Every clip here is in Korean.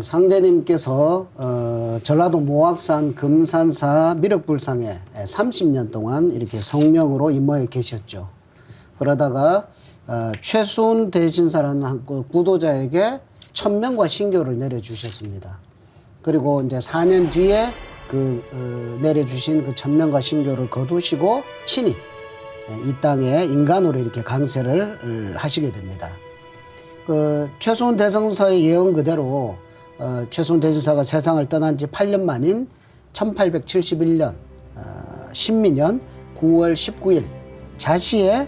상대님께서 전라도 모악산 금산사 미륵불상에 30년 동안 이렇게 성령으로 임무해 계셨죠. 그러다가 최수훈 대신사라는 한 구도자에게 천명과 신교를 내려주셨습니다. 그리고 이제 4년 뒤에 내려주신 그 천명과 신교를 거두시고 친히 이 땅에 인간으로 이렇게 강세를 하시게 됩니다. 최수훈 대성사의 예언 그대로 최수훈 대신사가 세상을 떠난 지 8년 만인 1871년 신민년 9월 19일 자시에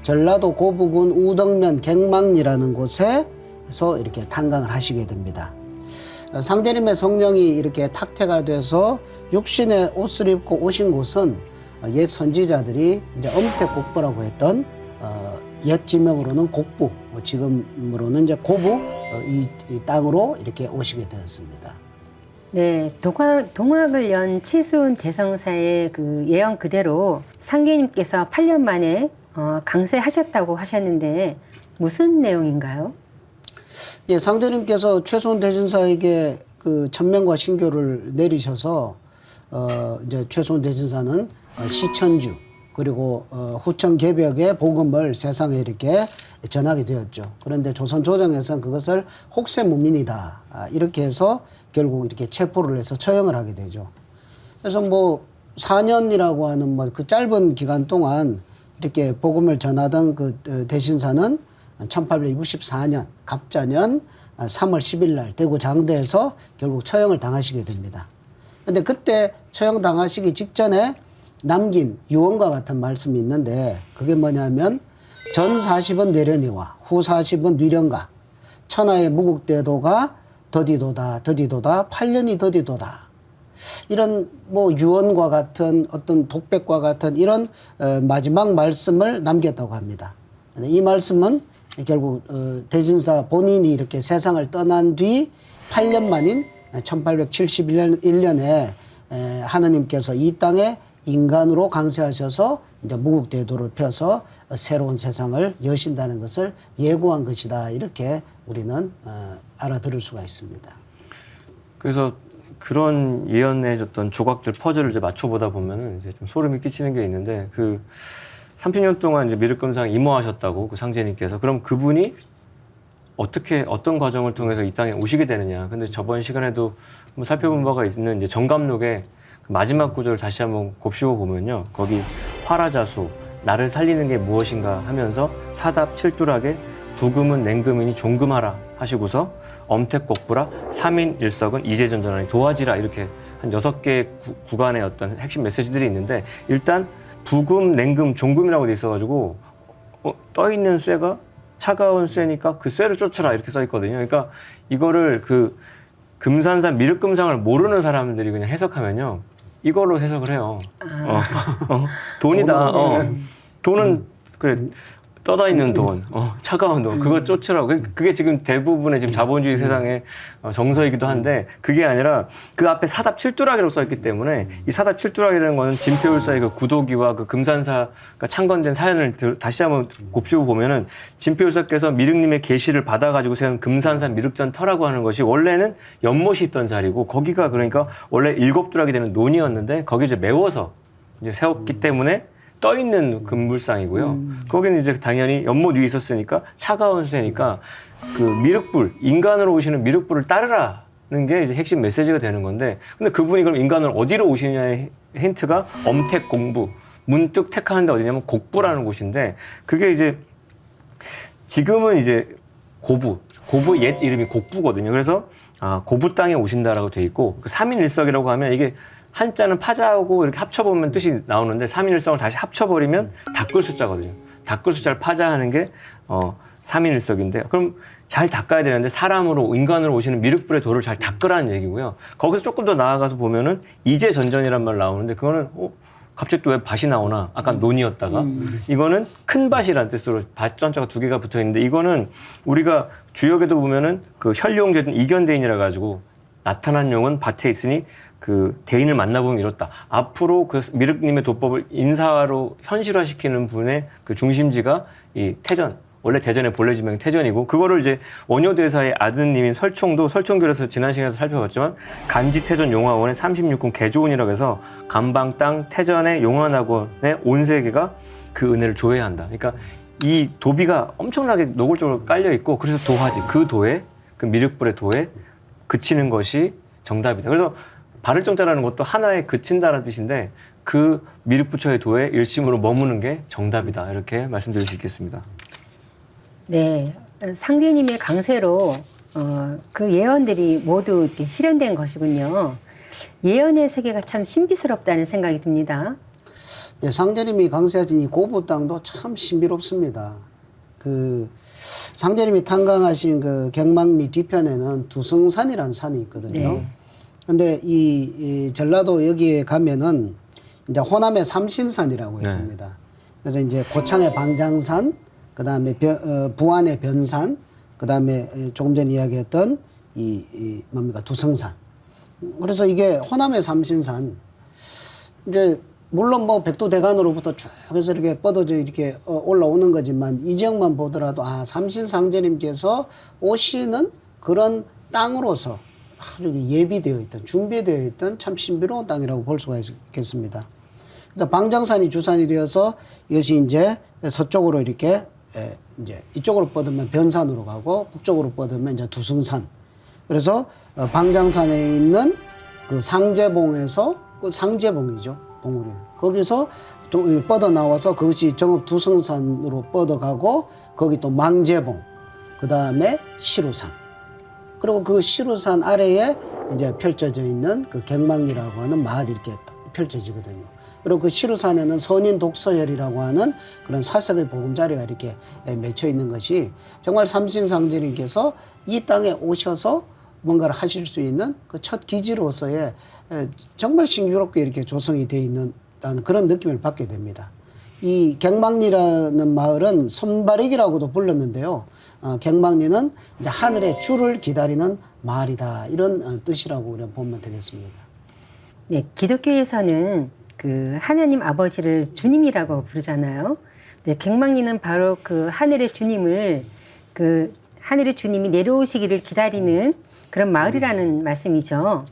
전라도 고부군 우덕면 갱망리라는 곳에서 이렇게 탄광을 하시게 됩니다. 상대님의 성령이 이렇게 탁태가 돼서 육신의 옷을 입고 오신 곳은 옛 선지자들이 이제 엄택곡부라고 했던 옛 지명으로는 곡부, 지금으로는 이제 고부 이 땅으로 이렇게 오시게 되었습니다. 네, 동학을 연 최수훈 대성사의 그 예언 그대로 상계님께서 8년 만에 강세하셨다고 하셨는데 무슨 내용인가요? 예, 상대님께서 최수훈 대신사에게 그 천명과 신교를 내리셔서 이제 최수훈 대신사는 시천주 그리고 후천 개벽의 복음을 세상에 이렇게 전하게 되었죠. 그런데 조선 조정에서는 그것을 혹세무민이다 이렇게 해서 결국 이렇게 체포를 해서 처형을 하게 되죠. 그래서 뭐 4년이라고 하는 뭐 그 짧은 기간 동안 이렇게 복음을 전하던 그 대신사는 1864년 갑자년 3월 10일 날 대구 장대에서 결국 처형을 당하시게 됩니다. 근데 그때 처형 당하시기 직전에 남긴 유언과 같은 말씀이 있는데 그게 뭐냐면 전 40은 뇌련이와 후 40은 뉘련가 천하의 무국대도가 더디도다 8년이 더디도다 이런 뭐 유언과 같은 어떤 독백과 같은 이런 마지막 말씀을 남겼다고 합니다. 이 말씀은 결국 대신사 본인이 이렇게 세상을 떠난 뒤 8년 만인 1871년에 하느님께서 이 땅에 인간으로 강세하셔서 이제 무국대도를 펴서 새로운 세상을 여신다는 것을 예고한 것이다. 이렇게 우리는 알아들을 수가 있습니다. 그래서 그런 예언해줬던 조각들 퍼즐을 이제 맞춰보다 보면은 이제 좀 소름이 끼치는 게 있는데 그 30년 동안 이제 미륵금상에 임무하셨다고 그 상제님께서 그럼 그분이 어떤 과정을 통해서 이 땅에 오시게 되느냐. 근데 저번 시간에도 한번 살펴본 바가 있는 이제 정감록의 마지막 구절을 다시 한번 곱씹어 보면요. 거기 화라자수, 나를 살리는 게 무엇인가 하면서 사답 칠두락에 부금은 냉금이니 종금하라 하시고서 엄택곡부라 3인 1석은 이재전전하니 도와지라 이렇게 한 6개의 구간의 어떤 핵심 메시지들이 있는데 일단 부금, 냉금, 종금이라고 돼 있어가지고 떠있는 쇠가 차가운 쇠니까 그 쇠를 쫓아라 이렇게 써 있거든요. 그러니까 이거를 그 금산산 미륵금상을 모르는 사람들이 그냥 해석하면요. 이걸로 해석을 해요. 돈이다. 돈은 그래 떠다 있는 돈, 차가운 돈, 그거 쫓으라고. 그게 지금 대부분의 지금 자본주의 세상의 정서이기도 한데 그게 아니라 그 앞에 사답 칠두락이라고 써있기 때문에 이 사답 칠두락이라는 거는 진표율사의 그 구도기와 그 금산사가 창건된 사연을 다시 한번 곱씹어 보면은 진표율사께서 미륵님의 계시를 받아가지고 세운 금산산 미륵전터라고 하는 것이 원래는 연못이 있던 자리고 거기가 그러니까 원래 7두락이 되는 논이었는데 거기 이제 메워서 이제 세웠기 때문에 떠 있는 금불상이고요. 거기는 이제 당연히 연못 위에 있었으니까 차가운 수세니까 그 미륵불, 인간으로 오시는 미륵불을 따르라는 게 이제 핵심 메시지가 되는 건데 근데 그분이 그럼 인간으로 어디로 오시냐의 힌트가 엄택 공부, 문득 택하는 데 어디냐면 곡부라는 곳인데 그게 이제 지금은 이제 고부 옛 이름이 곡부거든요. 그래서 고부 땅에 오신다라고 돼 있고 그 3인 1석이라고 하면 이게 한자는 파자하고 이렇게 합쳐보면 뜻이 나오는데 3인 1석을 다시 합쳐버리면 닦을 숫자거든요. 닦을 숫자를 파자하는 게 3인 1석인데 그럼 잘 닦아야 되는데 사람으로 인간으로 오시는 미륵불의 도를 잘 닦으라는 얘기고요. 거기서 조금 더 나아가서 보면은 이제전전이란 말 나오는데 그거는 갑자기 또 왜 밭이 나오나? 아까 논이었다가 이거는 큰 밭이라는 뜻으로 밭 전자가 2개가 붙어 있는데 이거는 우리가 주역에도 보면은 그 혈용제든 이견대인이라 가지고 나타난 용은 밭에 있으니 그 대인을 만나보면 이렇다. 앞으로 그 미륵님의 도법을 인사로 현실화시키는 분의 그 중심지가 이 태전 원래 대전의 본래 지명이 태전이고 그거를 이제 원효대사의 아드님인 설총도 설총교에서 지난 시간에도 살펴봤지만 간지 태전 용화원의 36군 개조원이라고 해서 감방 땅 태전의 용화학원의 온 세계가 그 은혜를 조회한다. 그러니까 이 도비가 엄청나게 노골적으로 깔려 있고 그래서 도화지 그 도에 그 미륵불의 도에 그치는 것이 정답이다. 그래서 바를 정자라는 것도 하나에 그친다는 뜻인데 그 미륵부처의 도에 일심으로 머무는 게 정답이다. 이렇게 말씀드릴 수 있겠습니다. 네, 상제님의 강세로 그 예언들이 모두 이렇게 실현된 것이군요. 예언의 세계가 참 신비스럽다는 생각이 듭니다. 예, 상제님이 강세하신 이 고부 땅도 참 신비롭습니다. 그 상제님이 탄광하신 그 갱망리 뒤편에는 두성산이라는 산이 있거든요. 네. 근데 이 전라도 여기에 가면은 이제 호남의 삼신산이라고 있습니다. 그래서 이제 고창의 방장산, 그 다음에 부안의 변산, 그 다음에 조금 전에 이야기했던 이 뭡니까 두성산. 그래서 이게 호남의 삼신산. 이제 물론 뭐 백두대간으로부터 쭉 해서 이렇게 뻗어져 이렇게 올라오는 거지만 이 지역만 보더라도 아 삼신상제님께서 오시는 그런 땅으로서 아주 예비되어 있던 준비되어 있던 참 신비로운 땅이라고 볼 수가 있겠습니다. 그래서 방장산이 주산이 되어서 이것이 이제 서쪽으로 이렇게 이제 이쪽으로 뻗으면 변산으로 가고 북쪽으로 뻗으면 이제 두승산. 그래서 방장산에 있는 그 상제봉에서 그 상제봉이죠. 봉우리. 거기서 또 뻗어 나와서 그것이 정읍 두승산으로 뻗어가고 거기 또 망제봉. 그 다음에 시루산. 그리고 그 시루산 아래에 이제 펼쳐져 있는 그 갱망리라고 하는 마을이 이렇게 펼쳐지거든요. 그리고 그 시루산에는 선인 독서열이라고 하는 그런 사색의 보금자리가 이렇게 맺혀 있는 것이 정말 삼신상제님께서 이 땅에 오셔서 뭔가를 하실 수 있는 그 첫 기지로서의 정말 신비롭게 이렇게 조성이 되어 있는 그런 느낌을 받게 됩니다. 이 갱망리라는 마을은 손바래기라고도 불렀는데요. 갱망리는 이제 하늘의 주를 기다리는 마을이다. 이런 뜻이라고 우리가 보면 되겠습니다. 네, 기독교에서는 그 하나님 아버지를 주님이라고 부르잖아요. 네, 갱망리는 바로 그 하늘의 주님을 그 하늘의 주님이 내려오시기를 기다리는 그런 마을이라는 말씀이죠.